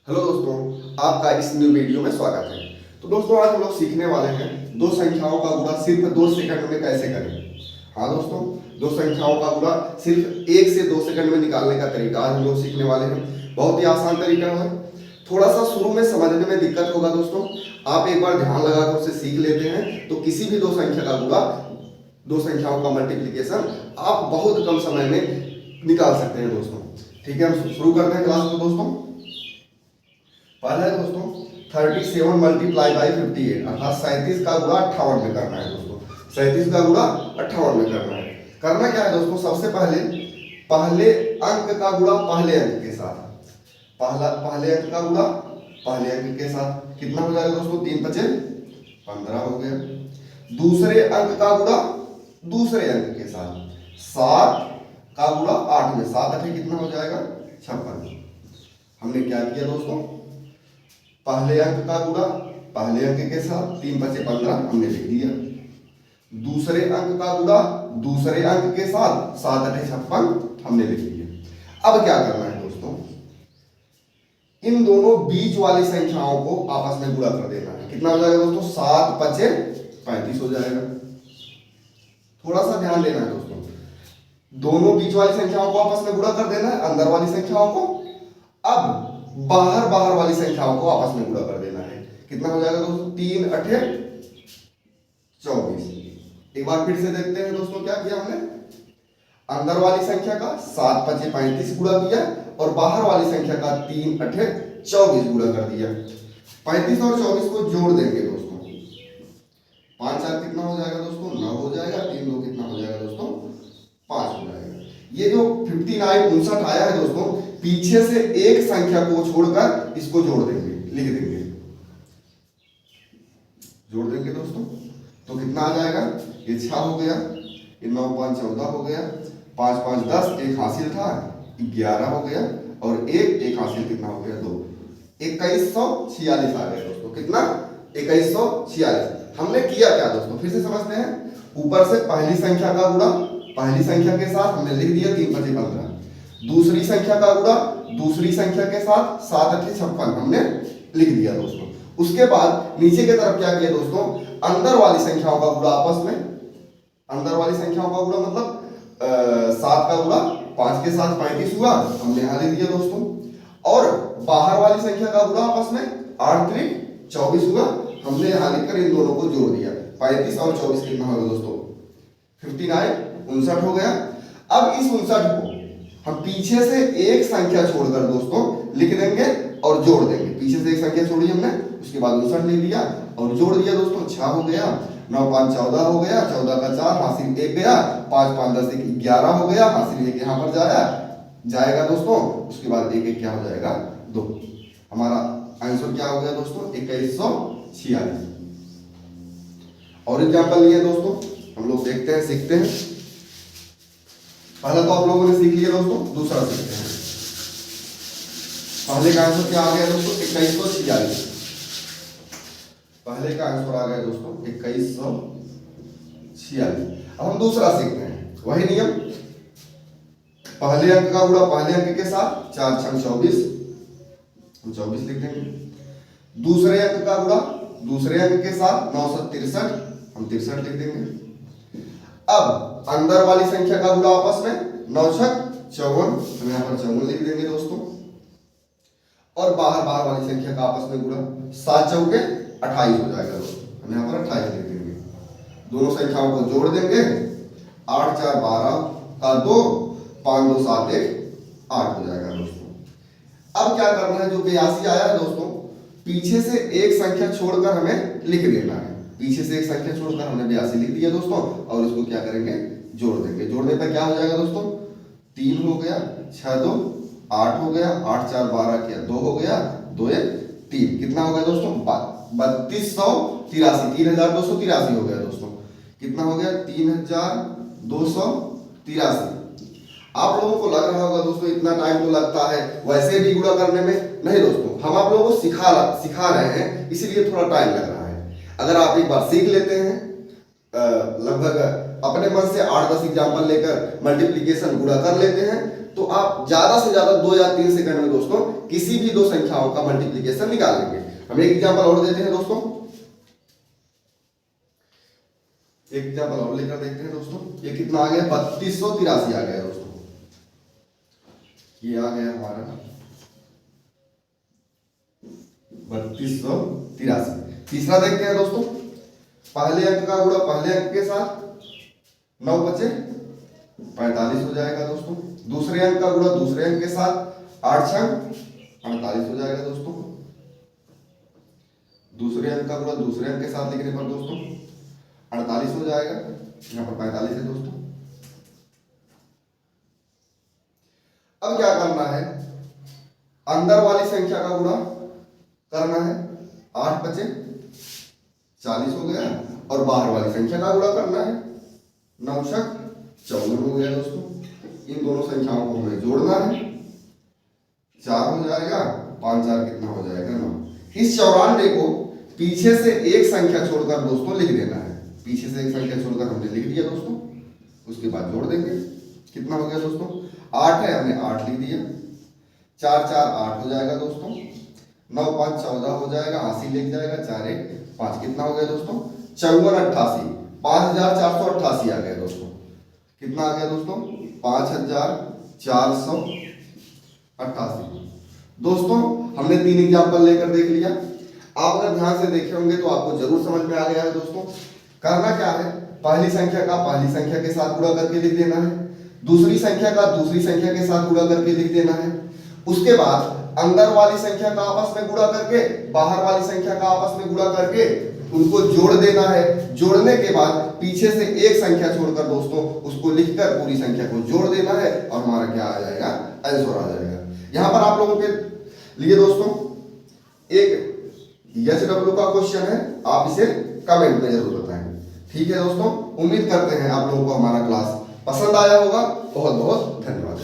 Hello दोस्तों, आपका इस न्यू वीडियो में स्वागत है। तो दोस्तों, आज हम लोग सीखने वाले हैं दो संख्याओं का गुणा सिर्फ 2 सेकंड में कैसे करें। हाँ दोस्तों, दो संख्याओं का गुणा सिर्फ 1 से 2 सेकंड में निकालने का तरीका आज हम लोग सीखने वाले हैं। बहुत ही आसान तरीका है। थोड़ा सा शुरू में समझने में दिक्कत होगा दोस्तों, आप एक बार ध्यान लगाकर उसे सीख लेते हैं तो किसी भी दो संख्या का गुणा, दो संख्याओं का मल्टीप्लीकेशन आप बहुत कम समय में निकाल सकते हैं दोस्तों। ठीक है, हम शुरू करते हैं क्लास को दोस्तों। पहला है दोस्तों 37 मल्टीप्लाई बाई 58, अर्थात 37 का गुणा 58 में करना है दोस्तों। 37 का गुणा 58 में करना है। करना क्या है दोस्तों, सबसे पहले अंक का गुणा पहले अंक के साथ, पहले अंक का गुणा पहले अंक के साथ कितना हो जाएगा दोस्तों, 3 पचे 15 हो गया। दूसरे अंक का गुणा दूसरे अंक के साथ, 7 का गुणा 8 में, 7 8 कितना हो जाएगा 56। हमने क्या किया दोस्तों, पहले अंक का गुणा पहले अंक के साथ 3 पचे 15 हमने लिख दिया। दूसरे अंक का गुणा दूसरे अंक के साथ 7 8 56 हमने लिख दिया। अब क्या करना है दोस्तों, इन दोनों बीच वाली संख्याओं को आपस में गुणा कर देना है। कितना हो जाएगा दोस्तों, 7 पचे 35 हो जाएगा। थोड़ा सा ध्यान देना है दोस्तों, दोनों बीच वाली संख्याओं को आपस में गुणा कर देना है, अंदर वाली संख्याओं को। अब बाहर वाली संख्याओं को आपस में गुणा कर देना है। कितना हो जाएगा दोस्तों, 3 8 24। एक बार फिर से देखते हैं दोस्तों, क्या किया हमने, अंदर वाली संख्या का 7 पचे 35 गुणा किया और बाहर वाली संख्या का 3 8 24 गुणा कर दिया। 35 और 24 को जोड़ देंगे दोस्तों, 5 4 कितना हो जाएगा दोस्तों, 9 हो जाएगा। 3 2 कितना हो जाएगा दोस्तों, 5 हो जाएगा। ये जो 59 59 आया है दोस्तों, पीछे से एक संख्या को छोड़कर इसको जोड़ देंगे, लिख देंगे, जोड़ देंगे दोस्तों। तो कितना आ जाएगा, ये 6 हो गया, ये 9 5 14 हो गया, 5 5 10, एक हासिल था 11 हो गया और एक हासिल कितना हो गया 2, 2146 आ गया दोस्तों। कितना, 2146। हमने किया क्या दोस्तों, फिर से समझते हैं। ऊपर से पहली संख्या का गुणा पहली संख्या के साथ हमने लिख दिया 3 पचे 15। दूसरी संख्या का गुणा दूसरी संख्या के साथ 7 8 56 हमने लिख दिया दोस्तों। उसके बाद नीचे की तरफ क्या किया दोस्तों, अंदर वाली संख्याओं का गुणा आपस में, अंदर वाली संख्याओं का गुणा मतलब 7 का गुणा 5 के साथ 35 हुआ, हमने यहां लिख दिया दोस्तों। और बाहर वाली संख्या का गुणा आपस में 8 3 24 हुआ, हमने यहां लिखकर इन दोनों को जोड़ दिया। 35 और 24 कितना होगा दोस्तों, 59 59 हो गया। अब इस 59 को हम पीछे से एक संख्या छोड़कर दोस्तों लिख देंगे और जोड़ देंगे। पीछे से एक संख्या छोड़ी हमने, उसके बाद 59 लिख दिया और जोड़ दिया दोस्तों। 6 हो गया, 9 5 14 हो गया, 14 का 4 हासिल 1 गया, 5 5 10 1 11 हो गया, हासिल 1 यहां पर जाएगा दोस्तों। उसके बाद 1 1 क्या हो जाएगा 2। हमारा आंसर क्या हो गया दोस्तों, 2146। और एग्जाम्पल लिए दोस्तों, हम लोग देखते हैं, सीखते हैं। पहला तो आप लोगों ने सीख लिया दोस्तों, दूसरा सीखते हैं। पहले का आंसर क्या आ गया दोस्तों, 2146। पहले का आंसर आ गया दोस्तों 2146। अब हम दूसरा सीखते हैं, वही नियम, पहले अंक का गुणा पहले अंक के साथ, 4 6 24, हम 24 लिख देंगे। दूसरे अंक का गुणा दूसरे अंक के साथ 9 7 63, हम 63 लिख देंगे। अब अंदर वाली संख्या का गुणा आपस में 9 6 54, हम यहां पर 54 लिख देंगे दोस्तों। और बाहर वाली संख्या का आपस में गुणा 7 चौके 28 हो जाएगा दोस्तों, हम यहां पर 28 लिख देंगे। दोनों संख्याओं को जोड़ देंगे, 8 4 12 का 2, 5 2 7 1 8 हो जाएगा दोस्तों। अब क्या करना है, जो 82 आया है दोस्तों, पीछे से एक संख्या छोड़कर हमें लिख देना है। पीछे से एक संख्या छोड़कर हमने 82 लिख दिया दोस्तों, और इसको क्या करेंगे, जोड़ देंगे। जोड़ने पर क्या हो जाएगा दोस्तों, 3 हो गया, 6 2 8 हो गया, 8 4 12 किया 2 हो गया, 2 1 3, कितना हो गया दोस्तों, 3283, 3283 हो गया दोस्तों। कितना हो गया, 3283। आप लोगों को लग रहा होगा दोस्तों इतना टाइम तो लगता है वैसे भी गुणा करने में। नहीं दोस्तों, हम आप लोगों को सिखा रहे हैं, इसीलिए थोड़ा टाइम लग रहा है। अगर आप एक बार सीख लेते हैं, लगभग अपने मन से 8 10 एग्जाम्पल लेकर मल्टीप्लीकेशन गुणा कर लेते हैं, तो आप ज्यादा से ज्यादा 2 या 3 सेकंड में दोस्तों किसी भी दो संख्याओं का मल्टीप्लीकेशन निकाल लेंगे। हम एक एग्जांपल और देते हैं दोस्तों, एक एग्जांपल और लेकर देखते हैं दोस्तों। ये कितना आ गया, 3283 आ गया दोस्तों, ये आ गया हमारा 3283। तीसरा देखते हैं दोस्तों, पहले अंक का गुणा पहले अंक के साथ, 9 बचे 45 हो जाएगा दोस्तों। दूसरे अंक का गुणा दूसरे अंक के साथ, 8 छंग 48 हो जाएगा दोस्तों। दूसरे अंक का गुणा दूसरे अंक के साथ लिखने पर दोस्तों 48 हो जाएगा, यहां पर 45 है दोस्तों। अब क्या करना है, अंदर वाली संख्या का गुणा करना है, 8 बचे 40 हो गया, और बाहर वाली संख्या का गुणा करना है, 9 छक 54 हो गया दोस्तों। इन दोनों संख्याओं को हमें जोड़ना है, 4 हो जाएगा, 5 4 कितना हो जाएगा, 9। इस 94 को पीछे से एक संख्या छोड़कर दोस्तों लिख देना है। पीछे से एक संख्या छोड़कर हमने लिख दिया दोस्तों, उसके बाद जोड़ देंगे। कितना हो गया दोस्तों, 8 है, हमने 8 लिख दिया, 4 4 8 हो जाएगा दोस्तों, 9 5 14 हो जाएगा, 80 लिख जाएगा, 4 1 5 कितना हो गया दोस्तों, 54 88, 5488 आ गया दोस्तों। कितना आ गया दोस्तों, 5488। दोस्तों हमने 3 एग्जाम्पल लेकर देख लिया। आप अगर ध्यान से देखे होंगे तो आपको जरूर समझ में आ गया है दोस्तों। करना क्या है, पहली संख्या का पहली संख्या के साथ गुणा करके लिख देना है, दूसरी संख्या का दूसरी संख्या के साथ गुणा करके लिख देना है। उसके बाद अंदर वाली संख्या का आपस में गुणा करके, बाहर वाली संख्या का आपस में गुणा करके उनको जोड़ देना है। जोड़ने के बाद पीछे से एक संख्या छोड़कर दोस्तों उसको लिखकर पूरी संख्या को जोड़ देना है, और हमारा क्या आ जाएगा, आंसर आ जाएगा। यहां पर आप लोगों के लिए दोस्तों एक HW का क्वेश्चन है, आप इसे कमेंट में जरूर बताएं। ठीक है दोस्तों, उम्मीद करते हैं आप लोगों को हमारा क्लास पसंद आया होगा। बहुत बहुत धन्यवाद।